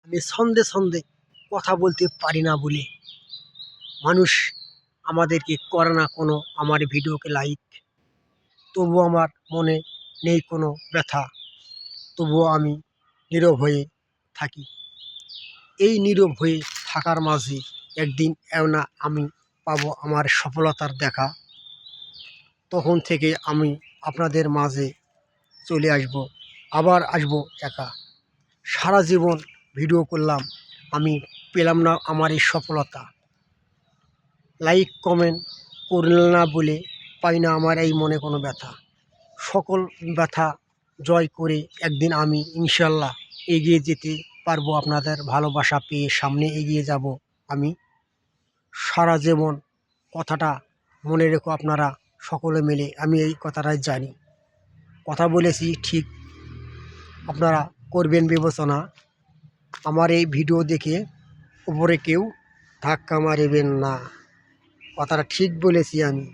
আমি ছন্দে ছন্দে কথা বলতে পারি না বলে মানুষ আমাদেরকে করে না কোনো আমার ভিডিওকে লাইক। তবুও আমার মনে নেই কোনো ব্যথা, তবুও আমি নীরব হয়ে থাকি। এই নীরব হয়ে থাকার মাঝে একদিন না আমি পাবো আমার সফলতার দেখা। তখন থেকে আমি আপনাদের মাঝে চলে আসব, আবার আসব একা। সারা জীবন ভিডিও করলাম, আমি পেলাম না আমার এই সফলতা। লাইক কমেন্ট করলেন না বলে পাই না আমার এই মনে কোনো ব্যথা। সকল ব্যথা জয় করে একদিন আমি ইনশাল্লাহ এগিয়ে যেতে পারবো। আপনাদের ভালোবাসা পেয়ে সামনে এগিয়ে যাব আমি। সারা জীবন কথাটা মনে রেখো আপনারা সকলে মিলে, আমি এই কথাটাই জানি। কথা বলেছি ঠিক, আপনারা করবেন বিবেচনা। আমার এই ভিডিও দেখে উপরে কেউ ধাক্কা মারিবেন না, কথাটা ঠিক বলেছি আমি।